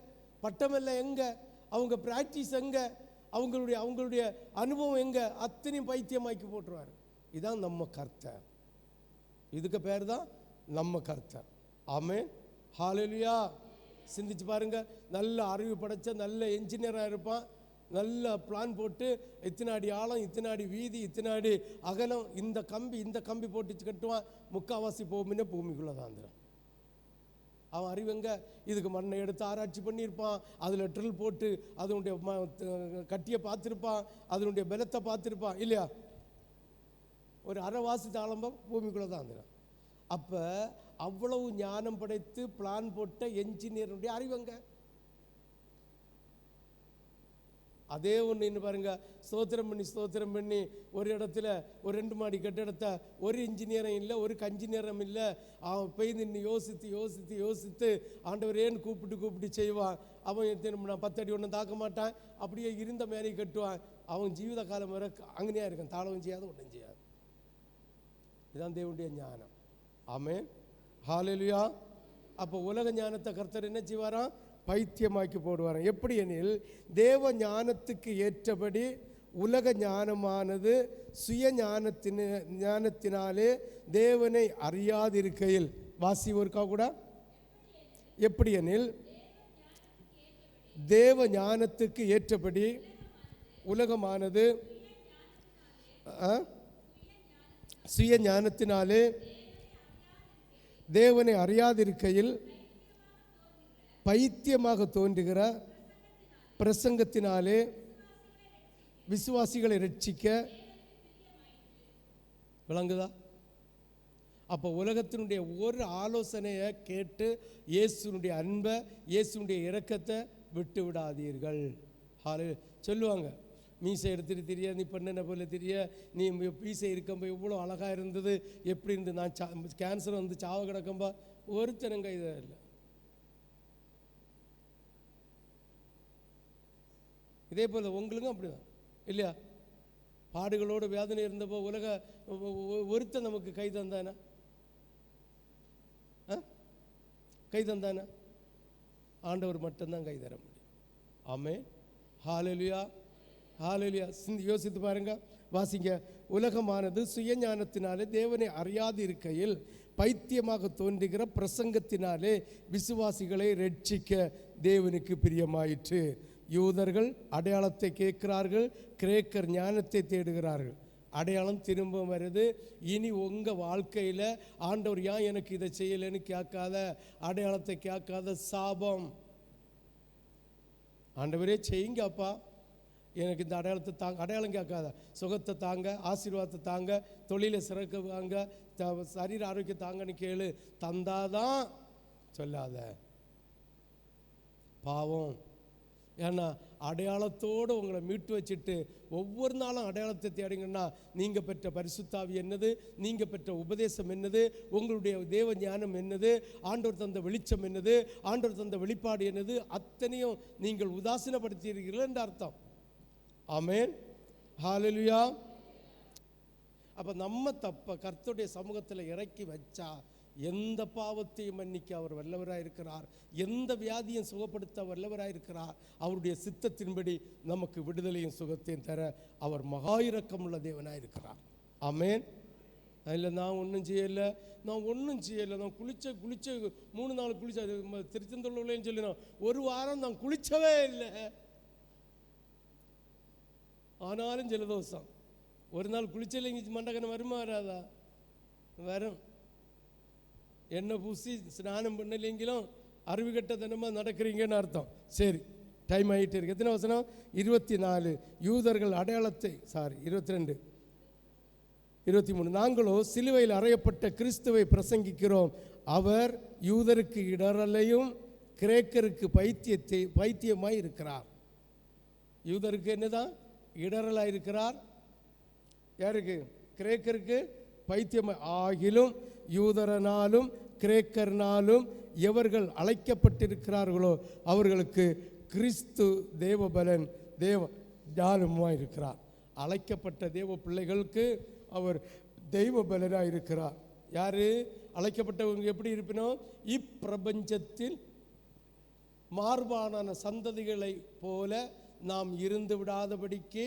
பட்டம் எல்லாம் எங்கே? அவங்க பிராக்டிஸ் எங்கே? அவங்களுடைய அனுபவம் எங்கே? அத்தனையும் பைத்தியமாக்கி போட்டுருவார். இதுதான் நம்ம கர்த்தர். இதுக்கு பேர் தான் நம்ம கர்த்தர். ஆமென். ஹல்லேலூயா. சிந்திச்சு பாருங்க. நல்ல அறிவு படைச்ச நல்ல என்ஜினியராக இருப்பான். நல்ல பிளான் போட்டு இத்தனை அடி ஆழம், இத்தனை அடி வீதி, இத்தனை அடி அகலம், இந்த கம்பி போட்டு கட்டுவான். முக்காவாசி போகும்னே பூமிக்குள்ளே தாந்துடும். அவன் அறிவங்க இதுக்கு மண்ணை எடுத்து ஆராய்ச்சி பண்ணியிருப்பான். அதில் ட்ரில் போட்டு அதனுடைய கட்டியை பார்த்துருப்பான், அதனுடைய பலத்தை பார்த்துருப்பான் இல்லையா? ஒரு அரைவாசி தாளம்ப பூமிக்குள்ளே தாந்துடும். அப்போ அவ்வளவு ஞானம் படைத்து பிளான் போட்ட என்ஜினியருடைய அறிவங்க. அதே ஒன்று பாருங்க, ஸ்தோத்திரம் பண்ணி ஒரு இடத்துல ஒரு 2 மாடி கட்டிடத்தை ஒரு இன்ஜினியரும் இல்லை, ஒரு கஞ்சினியரும் இல்லை. அவன் போய் நின்று யோசித்து ஆண்டவரேன்னு கூப்பிட்டு செய்வான். அவன் நான் 10 அடி ஒன்றும் தாக்க மாட்டான், அப்படியே இருந்த மேலே கட்டுவான். அவன் ஜீவித காலம் வரை அங்கனையாக இருக்கான், தாளவும் செய்யாது, ஒன்றும் செய்யாது. இதுதான் தேவனுடைய ஞானம். ஆமென். ஹல்லேலூயா. அப்போ உலக ஞானத்தை கர்த்தர் என்ன செய்வாராம்? பைத்தியமாக்கி போடுவார். எப்படி எனில், தேவ ஞானத்துக்கு ஏற்றபடி உலக ஞானமானது சுய ஞானத்தினாலே தேவனை அறியாதிருக்கையில். வாசி ஒருக்கா கூட. எப்படி எனில், தேவ ஞானத்துக்கு ஏற்றபடி உலகமானது சுய ஞானத்தினாலே தேவனை அறியாதிருக்கையில் பைத்தியமாக தோன்றுகிற பிரசங்கத்தினாலே விசுவாசிகளை ரட்சிக்க. விளங்குதா? அப்போ உலகத்தினுடைய ஒரு ஆலோசனையை கேட்டு இயேசுனுடைய அன்பை, இயேசுனுடைய இரக்கத்தை விட்டு விடாதீர்கள். சொல்லுவாங்க, மீசை எடுத்துட்டு தெரிய, நீ பண்ணன போல தெரிய, நீ மீசை இருக்கம்போ எவ்வளோ அழகாக இருந்தது, எப்படி இருந்து நான் கேன்சர் வந்து சாவ கிடக்கம்பா. ஒருத்தனங்க இதாக இல்லை. இதே போல் உங்களுக்கும் அப்படிதான் இல்லையா? பாடுகளோடு வேதனை இருந்தப்போ ஒருத்தன் நமக்கு கை தந்தானே? ஆண்டவர் மட்டும்தான் கை தர முடியும். ஆமென். ஹல்லேலூயா, ஹல்லேலூயா. யோசித்து பாருங்க. வாசிங்க. உலகமானது சுயஞானத்தினாலே தேவனை அறியாது இருக்கையில் பைத்தியமாக தோன்றுகிற பிரசங்கத்தினாலே விசுவாசிகளை ரட்சிக்க தேவனுக்கு பிரியமாயிற்று. யூதர்கள் அடையாளத்தை கேட்கிறார்கள், கிரேக்கர் ஞானத்தை தேடுகிறார்கள். அடையாளம் திரும்ப வருது. இனி உங்கள் வாழ்க்கையில் ஆண்டவர் ஏன் எனக்கு இதை செய்யலைன்னு கேட்காத, அடையாளத்தை கேட்காத சாபம். ஆண்டவரே செய்யுங்க அப்பா, எனக்கு இந்த அடையாளத்தை தாங்க, அடையாளம் கேட்காத, சுகத்தை தாங்க, ஆசீர்வாதத்தை தாங்க, தொழிலை சிறக்க வாங்க, சரீர ஆரோக்கியம் தாங்கன்னு கேளு. தந்தாதான் சொல்லாத, பாவம். ஏன்னா அடையாளத்தோடு உங்களை மீட்டு வச்சுட்டு ஒவ்வொரு நாளும் அடையாளத்தை தேடுங்கன்னா நீங்கள் பெற்ற பரிசுத்தாவி என்னது, நீங்கள் பெற்ற உபதேசம் என்னது, உங்களுடைய தேவ ஞானம் என்னது, ஆண்டவர் தந்த வெளிச்சம் என்னது, ஆண்டவர் தந்த வெளிப்பாடு என்னது, அத்தனையும் நீங்கள் உதாசீனப்படுத்தியிருக்கிறீர்கள் என்று அர்த்தம். ஆமென், ஹல்லேலூயா. அப்போ நம்ம தப்பை கர்த்தருடைய சமூகத்தில் இறக்கி வச்சா எந்த பாவத்தையும் மன்னிக்க அவர் வல்லவராக இருக்கிறார், எந்த வியாதியும் சுகப்படுத்த வல்லவராக இருக்கிறார். அவருடைய சித்தத்தின்படி நமக்கு விடுதலையும் சுகத்தையும் தர அவர் மகா இரக்கமுள்ள தேவனாக இருக்கிறார். ஆமென். இல்லை நான் ஒன்றும் செய்யலை, நான் குளிச்ச 3 நாள் குளிச்ச திருச்செந்தூர்லேன்னு சொல்லி நான் 1 வாரம் நான் குளிச்சவே இல்லை, ஆனாலும் ஜலதோஷம். 1 நாள் குளிச்சலைங்க மண்டகனை வருமா வராதா? வரும். எண்ணெய் பூசி ஸ்நானம் பண்ணலைங்களும் அறிவுகட்டத்தனமாக நடக்கிறீங்கன்னு அர்த்தம். சரி, டைம் ஆகிட்டு இருக்கு. எத்தனை வசனம்? 24. யூதர்கள் அடையாளத்தை 22, 23. நாங்களோ சிலுவையில் அறையப்பட்ட கிறிஸ்துவை பிரசங்கிக்கிறோம். அவர் யூதருக்கு இடரலையும் கிரேக்கருக்கு பைத்தியமாய் இருக்கிறார். யூதருக்கு என்னதான் இடரலாக இருக்கிறார், யாருக்கு? கிரேக்கருக்கு பைத்தியமாய். ஆகிலும் யூதரனாலும் கிரேக்கர்னாலும் எவர்கள் அழைக்கப்பட்டிருக்கிறார்களோ அவர்களுக்கு கிறிஸ்து தேவபலன் தேவ ஞானமாக இருக்கிறார். அழைக்கப்பட்ட தேவ பிள்ளைகளுக்கு அவர் தெய்வ பலனாக இருக்கிறார். யாரு அழைக்கப்பட்டவங்க எப்படி இருப்பினோம்? இப்பிரபஞ்சத்தில் மார்பான சந்ததிகளை போல நாம் இருந்து விடாதபடிக்கு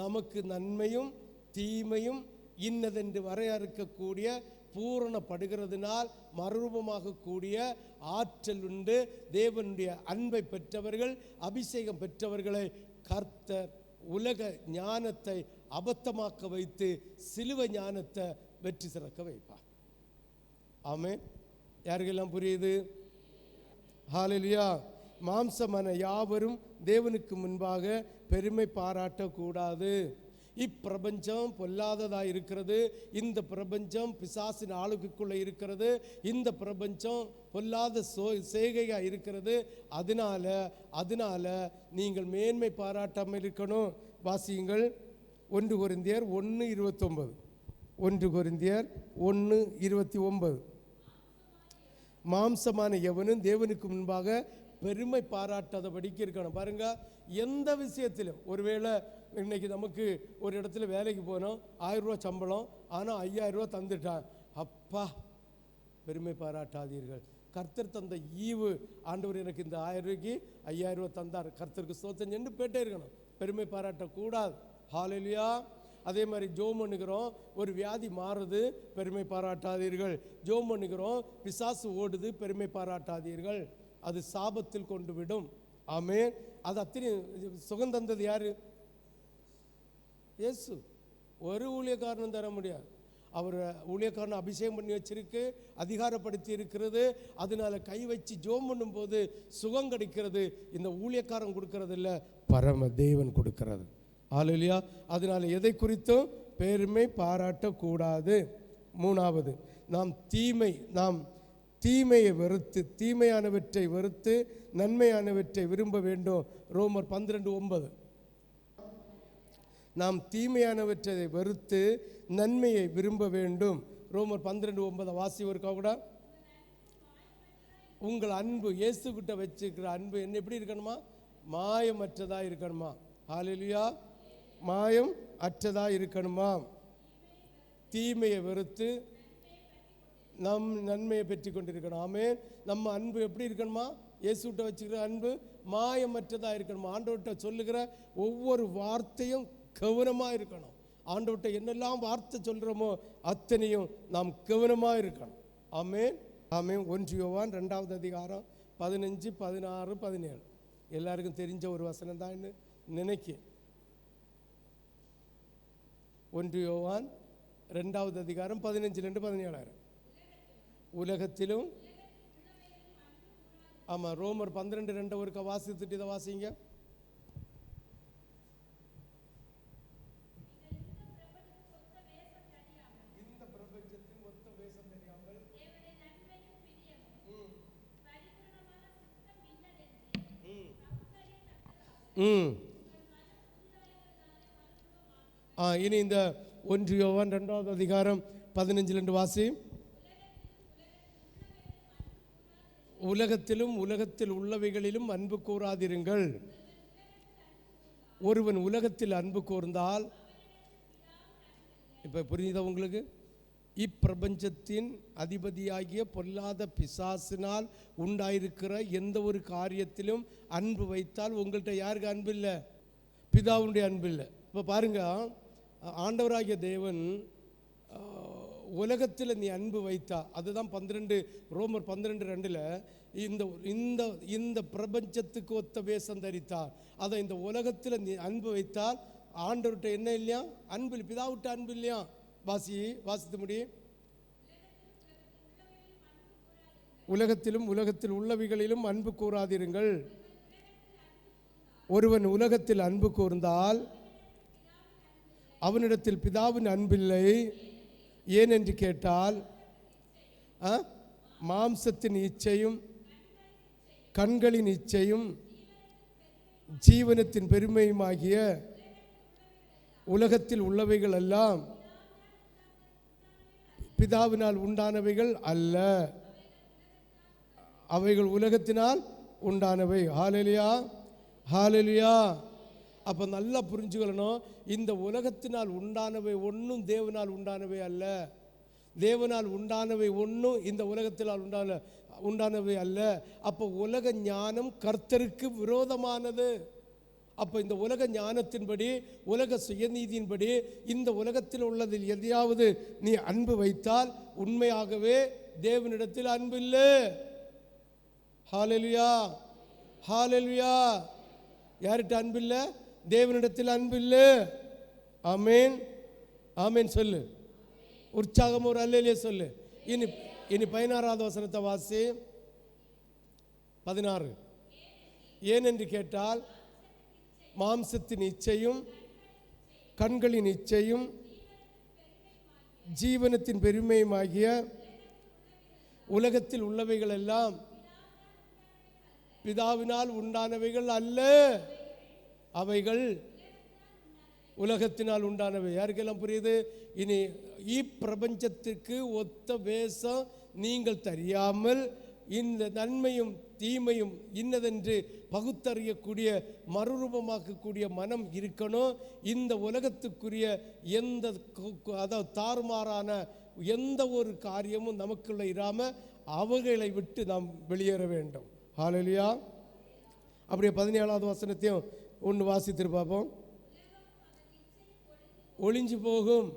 நமக்கு நன்மையும் தீமையும் இன்னதென்று வரையறுக்கக்கூடிய பூரணப்படுகிறதுனால் மறுரூபமாகக்கூடிய ஆற்றல் உண்டு. தேவனுடைய அன்பை பெற்றவர்கள், அபிஷேகம் பெற்றவர்களை கர்த்தர் உலக ஞானத்தை அபத்தமாக்க வைத்து சிலுவை ஞானத்தை வெற்றி சிறக்க வைப்பார். ஆமென். யாருக்கெல்லாம் புரியுது? ஹல்லேலூயா. மாம்சமான யாவரும் தேவனுக்கு முன்பாக பெருமை பாராட்டக்கூடாது. இப்பிரபஞ்சம் பொல்லாததாக இருக்கிறது, இந்த பிரபஞ்சம் பிசாசின் ஆளுக்குள்ளே இருக்கிறது, இந்த பிரபஞ்சம் பொல்லாத செய்கையாக இருக்கிறது. அதனால நீங்கள் மேன்மை பாராட்டாமல் இருக்கணும். வாசியுங்கள் 1 கொரிந்தியர் 1:29. 1 கொரிந்தியர் 1:29. மாம்சமான எவனும் தேவனுக்கு முன்பாக பெருமை பாராட்டாதபடிக்கு இருக்கணும். பாருங்க, எந்த விஷயத்திலும் ஒருவேளை இன்னைக்கு நமக்கு ஒரு இடத்துல வேலைக்கு போனோம், 1000 ரூபா சம்பளம், ஆனால் 5000 ரூபா தந்துட்டான், அப்பா பெருமை பாராட்டாதீர்கள். கர்த்தர் தந்த ஈவு, ஆண்டவர் எனக்கு இந்த 1000 ரூபாய்க்கு 5000 ரூபா தந்தார், கர்த்தருக்கு ஸ்தோத்திரம் என்று போயிட்டே இருக்கணும், பெருமை பாராட்டக்கூடாது. ஹல்லேலூயா. அதே மாதிரி ஜோம் பண்ணுகிறோம், ஒரு வியாதி மாறுது, பெருமை பாராட்டாதீர்கள். ஜோம் பண்ணுகிறோம், பிசாசு ஓடுது, பெருமை பாராட்டாதீர்கள், அது சாபத்தில் கொண்டு விடும். ஆமென். அது அத்தனை சுகம் தந்தது யாரு? இயேசு. ஒரு ஊழியக்காரனும் தர முடியாது. அவர் ஊழியக்காரனை அபிஷேகம் பண்ணி வச்சிருக்கு, அதிகாரப்படுத்தி இருக்கிறது. அதனால கை வச்சு ஜோம் பண்ணும்போது சுகம் கிடைக்கிறது. இந்த ஊழியக்காரன் கொடுக்கறது இல்லை, பரம தேவன் கொடுக்கிறது. ஹல்லேலூயா. அதனால எதை குறித்தும் பெருமை பாராட்டக்கூடாது. 3வது, நாம் தீமையை வெறுத்து, தீமையானவற்றை வெறுத்து நன்மையானவற்றை விரும்ப வேண்டும். ரோமர் 12:9. நாம் தீமையானவற்றை வெறுத்து நன்மையை விரும்ப வேண்டும். ரோமர் 12:9 வாசிவருக்கா கூட. உங்கள் அன்பு, இயேசுகிட்ட வச்சுக்கிற அன்பு என்ன எப்படி இருக்கணுமா? மாயமற்றதாக இருக்கணுமா? ஹல்லேலூயா. மாயம் அற்றதாக இருக்கணுமா? தீமையை வெறுத்து நம் நன்மையை பெற்றி கொண்டிருக்கணும். ஆமென். நம்ம அன்பு எப்படி இருக்கணுமா? இயேசுகிட்ட வச்சுக்கிற அன்பு மாயமற்றதாக இருக்கணுமா? ஆண்டவர்கிட்ட சொல்லுகிற ஒவ்வொரு வார்த்தையும் கவனமாக இருக்கணும். ஆண்டவர்கிட்ட என்னெல்லாம் வார்த்தை சொல்கிறோமோ அத்தனையும் நாம் கவனமாக இருக்கணும். ஆமென். ஆமென். 1 யோவான் 2வது அதிகாரம் 15, 16, 17 எல்லாருக்கும் தெரிஞ்ச ஒரு வசனம் தான் நினைக்க. 1 யோவான் 2வது அதிகாரம் 15-17. உலகத்திலும், ஆமாம், ரோமர் 12:2 ஒருக்க வாசித்துட்டு இதை வாசிங்க. ம் இனி இந்த 1 யோவான் 2வது அதிகாரம் 15 வாசி. உலகத்திலும் உலகத்தில் உள்ளவைகளிலும் அன்பு கூறாதிருங்கள். ஒருவன் உலகத்தில் அன்பு கூர்ந்தால், இப்போ புரியுதா உங்களுக்கு? இப்பிரபஞ்சத்தின் அதிபதியாகிய பொல்லாத பிசாசினால் உண்டாயிருக்கிற எந்த ஒரு காரியத்திலும் அன்பு வைத்தால் உங்கள்கிட்ட யாருக்கு அன்பு இல்லை? பிதாவுடைய அன்பு இல்லை. இப்போ பாருங்க, ஆண்டவராகிய தேவன் உலகத்தில் நீ அன்பு வைத்தா, அதுதான் ரோமர் 12:2 இந்த இந்த இந்த பிரபஞ்சத்துக்கு ஒத்த வேஷம் தரித்தார். அதை இந்த உலகத்தில் நீ அன்பு வைத்தால் ஆண்டவர்கிட்ட என்ன இல்லையா? அன்பு. பிதாவிட்ட அன்பு இல்லையா? வாசித்து முடியும். உலகத்திலும் உலகத்தில் உள்ளவைகளிலும் அன்பு கூறாதிருங்கள். ஒருவன் உலகத்தில் அன்பு கூர்ந்தால் அவனிடத்தில் பிதாவின் அன்பில்லை. ஏன் என்று கேட்டால், மாம்சத்தின் இச்சையும் கண்களின் இச்சையும் ஜீவனத்தின் பெருமையுமாகிய உலகத்தில் உள்ளவைகள் எல்லாம் பிதாவினால் உண்டானவைகள் அல்ல, அவைகள் உலகத்தினால் உண்டானவை. ஹல்லேலூயா, ஹல்லேலூயா. அப்போ நல்லா புரிஞ்சுக்கணும், இந்த உலகத்தினால் உண்டானவை ஒன்றும் தேவனால் உண்டானவை அல்ல. தேவனால் உண்டானவை ஒன்றும் இந்த உலகத்தினால் உண்டானவை அல்ல. அப்போ உலக ஞானம் கர்த்தருக்கு விரோதமானது. அப்போ இந்த உலக ஞானத்தின்படி, உலக சுயநீதியின்படி இந்த உலகத்தில் உள்ளதில் எதையாவது நீ அன்பு வைத்தால் உண்மையாகவே தேவனிடத்தில் அன்பு இல்லை. ஹல்லேலூயா, ஹல்லேலூயா. யார்கிட்ட அன்பு இல்லை? தேவனிடத்தில் அன்பு இல்லை. ஆமேன், ஆமேன் சொல்லு. உற்சாகம் ஒரு அல்லேலூயா சொல்லு. இனி 16வது வசனத்தை வாசி. 16. ஏனென்று கேட்டால், மாம்சத்தின் இச்சையும் கண்களின் இச்சையும் ஜீவனத்தின் பெருமையுமாகிய உலகத்தில் உள்ளவைகள் எல்லாம் பிதாவினால் உண்டானவைகள் அல்ல, அவைகள் உலகத்தினால் உண்டானவை. யாருக்கெல்லாம் புரியுது? இனி இப்பிரபஞ்சத்திற்கு ஒத்த வேஷம் நீங்கள் தெரியாமல் இந்த நன்மையும் தீமையும் இன்னதென்று பகுத்தறியக்கூடிய மறுரூபமாக்கக்கூடிய மனம் இருக்கணும். இந்த உலகத்துக்குரிய எந்த அதாவது தாறுமாறான எந்த ஒரு காரியமும் நமக்குள்ள இராமல் அவைகளை விட்டு நாம் வெளியேற வேண்டும். ஹல்லேலூயா. அப்படியே 17வது வசனத்தையும் ஒன்று வாசித்து பார்ப்போம். ஒளிஞ்சு போகும்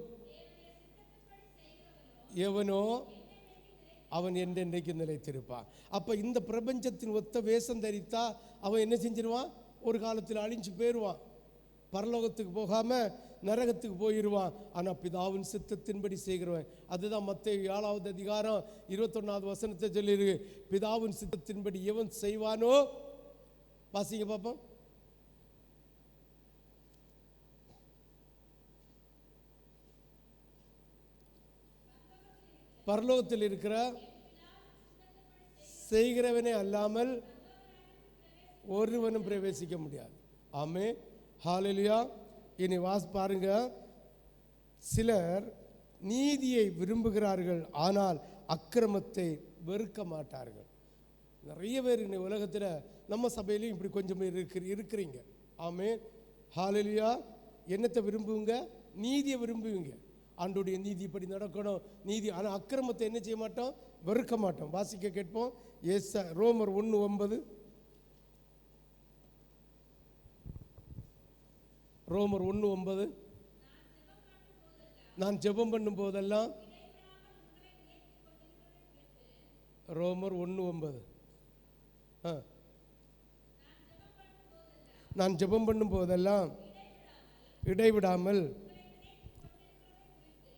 எவனோ அவன் என்றென்றைக்கு நிலைத்திருப்பான். அப்போ இந்த பிரபஞ்சத்தின் ஒத்த வேஷம் தரித்தா அவன் என்ன செஞ்சிருவான்? ஒரு காலத்தில் அழிஞ்சு போயிடுவான், பரலோகத்துக்கு போகாமல் நரகத்துக்கு போயிடுவான். ஆனால் பிதாவின் சித்தத்தின்படி செய்கிறவன், அதுதான் மத்தேயு 7வது அதிகாரம் 21வது வசனத்தை சொல்லியிருக்கு. பிதாவின் சித்தத்தின்படி எவன் செய்வானோ, வாசிங்க பார்ப்போம். பரலோகத்தில் இருக்கிற செய்கிறவனே அல்லாமல் ஒருவனும் பிரவேசிக்க முடியாது. ஆமென், ஹல்லேலூயா. இனி பாருங்க, சிலர் நீதியை விரும்புகிறார்கள் ஆனால் அக்கிரமத்தை வெறுக்க மாட்டார்கள். நிறைய பேர் இந்த உலகத்தில், நம்ம சபையிலையும் இப்படி கொஞ்சம் இருக்கிறீங்க. ஆமென், ஹல்லேலூயா. என்னத்தை விரும்புவீங்க? நீதியை விரும்புவீங்க. ஆண்டோடைய நீதிப்படி நடக்கணும், நீதி. ஆனால் அக்கிரமத்தை என்ன செய்ய மாட்டோம்? வெறுக்க மாட்டோம். வாசிக்க கேட்போம். ரோமர் 1:9. ரோமர் 1:9. நான் ஜெபம் பண்ணும் போதெல்லாம், ரோமர் 1:9. நான் ஜெபம் பண்ணும் போதெல்லாம் இடைவிடாமல்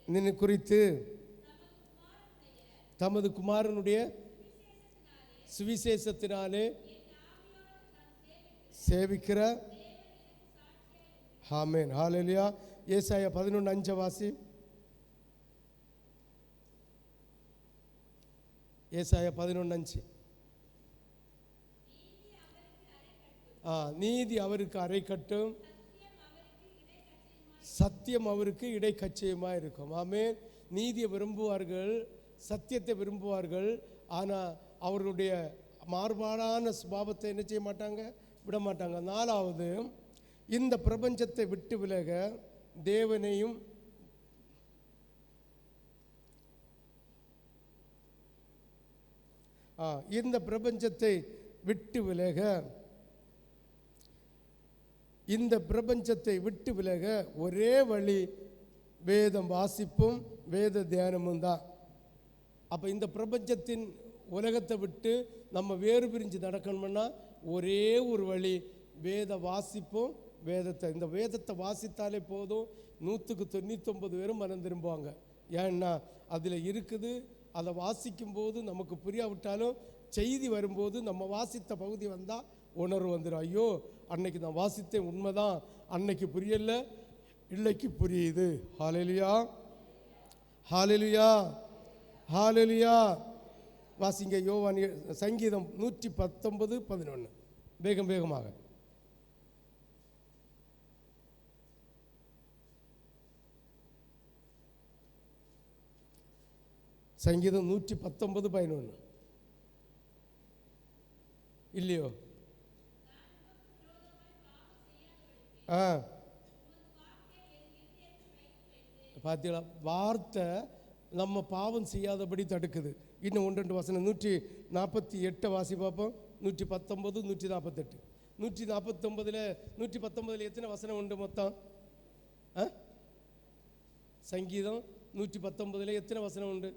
நினை குறித்து தமது குமாரனுடைய சுவிசேஷத்தினாலே சேவிக்கிற, ஆமென், ஹல்லேலூயா. ஏசாயா 11:5 வாசி. ஏசாயா 11:5. நீதி அவருக்கு அரைக்கட்டும், சத்தியம் அவருக்கு இடைக்கச்சையுமாக இருக்கும். ஆமென். நீதியை விரும்புவார்கள், சத்தியத்தை விரும்புவார்கள். ஆனால் அவர்களுடைய மாறுபாடான சுபாவத்தை என்ன செய்ய மாட்டாங்க, விட மாட்டாங்க. நாலாவது, இந்த பிரபஞ்சத்தை விட்டு விலக தேவனையும் இந்த பிரபஞ்சத்தை விட்டு விலக இந்த பிரபஞ்சத்தை விட்டு விலக ஒரே வழி வேதம் வாசிப்பும் வேத தியானமும் தான். அப்போ இந்த பிரபஞ்சத்தின் உலகத்தை விட்டு நம்ம வேறு பிரிஞ்சு நடக்கணும்னா ஒரே ஒரு வழி வேத வாசிப்பும் வேதத்தை. இந்த வேதத்தை வாசித்தாலே போதும், 199 பேரும் மனம் திரும்புவாங்க. ஏன்னா அதில் இருக்குது. அதை வாசிக்கும்போது நமக்கு புரியாவிட்டாலும் செய்தி வரும்போது நம்ம வாசித்த பகுதி வந்தால் உணர்வு வந்துடும். ஐயோ, அன்னைக்கு நான் வாசித்தேன், உண்மைதான், அன்னைக்கு புரியல, இல்லைக்கு புரியுது. ஹல்லேலூயா, ஹல்லேலூயா, ஹல்லேலூயா. வாசிங்க யோவான் சங்கீதம் 119:11. வேகம் வேகமாக. சங்கீதம் 119:11 இல்லையோ? பார்த்தீங்களா? வார்த்தை நம்ம பாவம் செய்யாதபடி தடுக்குது. இன்னும் 1-2 வசனம் 148 வாசி பார்ப்போம். 119, 148. 149 எத்தனை வசனம் உண்டு மொத்தம்? சங்கீதம் 119 எத்தனை வசனம் உண்டு?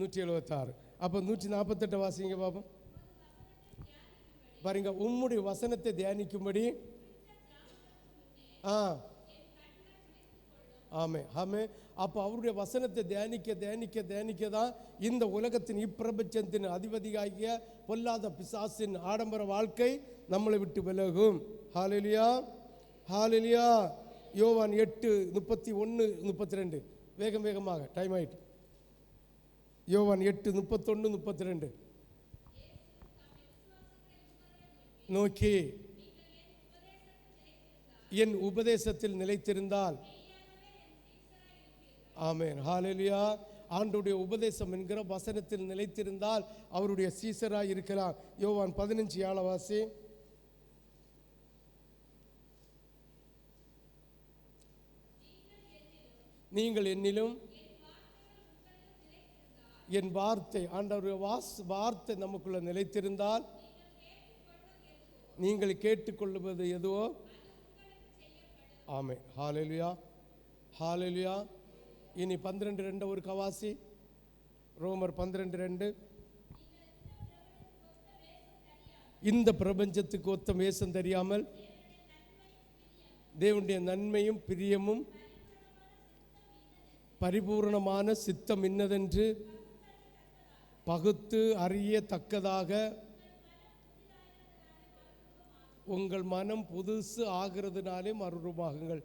176. அப்போ 148 வாசிங்க பார்ப்போம். பாருங்க, உம்முடைய வசனத்தை தியானிக்கும்படி. ஆமே ஆமே. அப்போ அவருடைய வசனத்தை தியானிக்க தியானிக்க தியானிக்க தான் இந்த உலகத்தின் இப்பிரபஞ்சத்தின் அதிபதியாகிய பொல்லாத பிசாசின் ஆடம்பர வாழ்க்கை நம்மளை விட்டு விலகும். ஹல்லேலூயா, ஹல்லேலூயா. யோவான் 8:31-32. வேகம் வேகமாக, டைம் ஆயிட்டு. யோவான் 8:31-32 நோக்கி, என் உபதேசத்தில் நிலைத்திருந்தால். ஆமென், ஹல்லேலூயா. ஆண்டவருடைய உபதேசம் என்கிற வசனத்தில் நிலைத்திருந்தால் அவருடைய சீசராய் இருக்கலாம். யோவான் 15 வாசி. நீங்கள் என்னிலும் என் வார்த்தை, ஆண்டவருடைய வார்த்தை நமக்குள்ள நிலைத்திருந்தால் நீங்கள் கேட்டுக்கொள்வது எதுவோ. ஆமென், ஹல்லேலூயா, ஹல்லேலூயா. இனி 12:2 ஒரு கவாசி. ரோமர் 12:2. இந்த பிரபஞ்சத்துக்கு ஒத்த வேஷம் தெரியாமல் தேவனுடைய நன்மையும் பிரியமும் பரிபூர்ணமான சித்தம் இன்னதென்று பகுத்து அறியத்தக்கதாக உங்கள் மனம் புதுசு ஆகிறதுனாலே மறுரூபமாகுங்கள்.